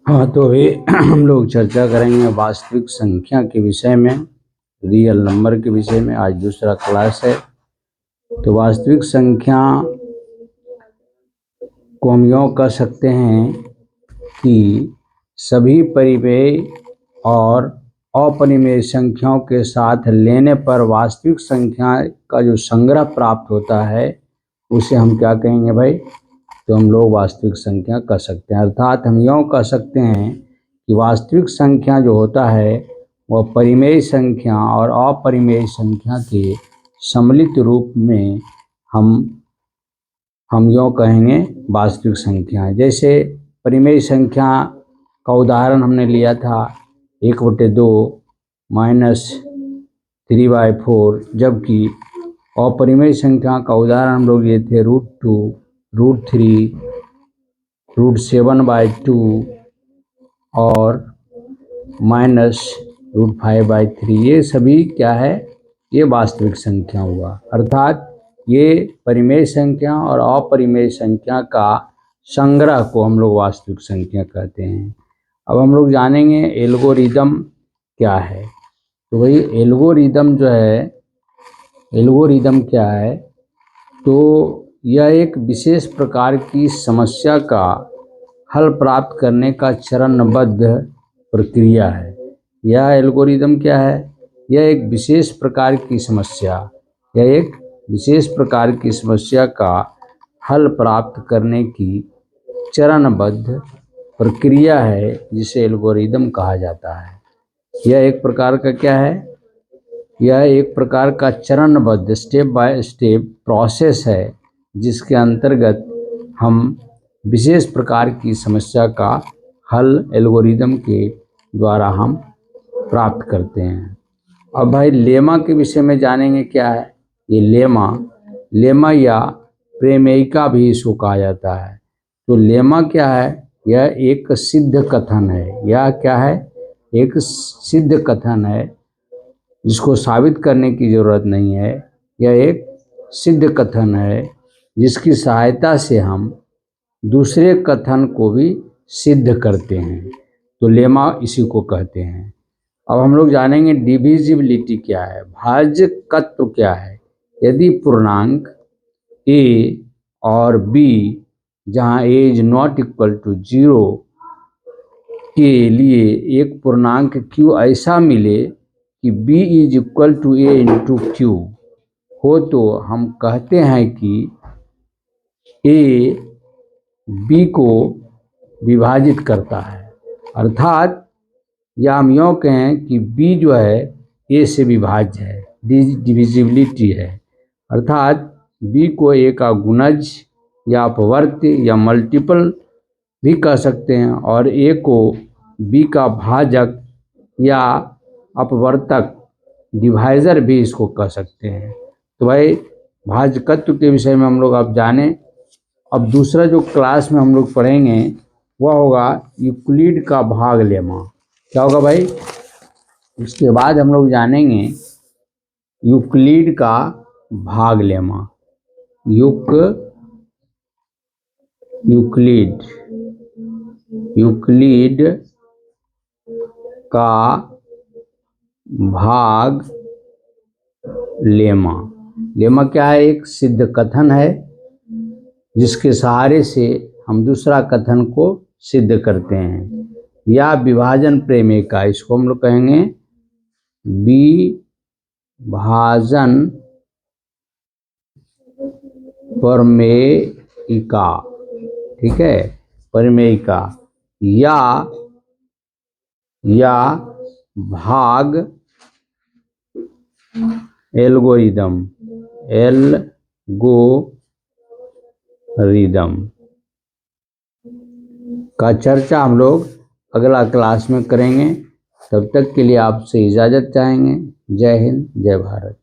हाँ, तो अभी हम लोग चर्चा करेंगे वास्तविक संख्या के विषय में, रियल नंबर के विषय में। आज दूसरा क्लास है। तो वास्तविक संख्या को हम यूँ कह सकते हैं कि सभी परिमेय और अपरिमेय संख्याओं के साथ लेने पर वास्तविक संख्या का जो संग्रह प्राप्त होता है उसे हम क्या कहेंगे भाई? तो हम लोग वास्तविक संख्या कह सकते हैं। अर्थात हम यूँ कह सकते हैं कि वास्तविक संख्या जो होता है वह परिमेय संख्या और अपरिमेय संख्या के सम्मिलित रूप में हम यूँ कहेंगे वास्तविक संख्या है। जैसे परिमेय संख्या का उदाहरण हमने लिया था 1/2 -3/4, जबकि अपरिमेय संख्या का उदाहरण हम लोग लिए थे √2, √3, √7/2 और -√5/3। ये सभी क्या है? ये वास्तविक संख्या हुआ। अर्थात ये परिमेय संख्या और अपरिमेय संख्या का संग्रह को हम लोग वास्तविक संख्या कहते हैं। अब हम लोग जानेंगे एल्गोरिदम क्या है। तो भाई एल्गोरिदम जो है, एल्गोरिदम क्या है? तो यह एक विशेष प्रकार की समस्या का हल प्राप्त करने का चरणबद्ध प्रक्रिया है। यह एल्गोरिदम क्या है? यह एक विशेष प्रकार की समस्या का हल प्राप्त करने की चरणबद्ध प्रक्रिया है, जिसे एल्गोरिदम कहा जाता है। यह एक प्रकार का क्या है? यह एक प्रकार का चरणबद्ध स्टेप बाय स्टेप प्रोसेस है, जिसके अंतर्गत हम विशेष प्रकार की समस्या का हल एल्गोरिदम के द्वारा हम प्राप्त करते हैं। अब भाई लेमा के विषय में जानेंगे क्या है। ये लेमा या प्रमेयिका भी इसको कहा जाता है। तो लेमा क्या है? यह एक सिद्ध कथन है। यह क्या है? एक सिद्ध कथन है जिसको साबित करने की ज़रूरत नहीं है। यह एक सिद्ध कथन है जिसकी सहायता से हम दूसरे कथन को भी सिद्ध करते हैं। तो लेमा इसी को कहते हैं। अब हम लोग जानेंगे डिविजिबिलिटी क्या है, भाज्यकत्व क्या है। यदि पूर्णांक a और b जहाँ a is not equal to 0 के लिए एक पूर्णांक q ऐसा मिले कि b is equal to a into q हो, तो हम कहते हैं कि a b को विभाजित करता है। अर्थात या हम यूँ कहें कि b जो है a से विभाज्य है, डिविजिबिलिटी है। अर्थात b को a का गुणज या अपवर्त्य या मल्टीपल भी कह सकते हैं, और a को b का भाजक या अपवर्तक डिवाइज़र भी इसको कह सकते हैं। तो भाई भाजकत्व के विषय में हम लोग अब जाने। अब दूसरा जो क्लास में हम लोग पढ़ेंगे वह होगा यूक्लिड का भाग लेमा। क्या होगा भाई? उसके बाद हम लोग जानेंगे यूक्लिड का भाग लेमा। यूक्लिड का भाग लेमा। लेमा क्या है? एक सिद्ध कथन है जिसके सहारे से हम दूसरा कथन को सिद्ध करते हैं। या विभाजन प्रमेय का, इसको हम लोग कहेंगे विभाजन प्रमेयिका। ठीक है, प्रमेयिका या भाग एल्गोरिदम का चर्चा हम लोग अगला क्लास में करेंगे। तब तक के लिए आपसे इजाज़त चाहेंगे। जय हिंद, जय भारत।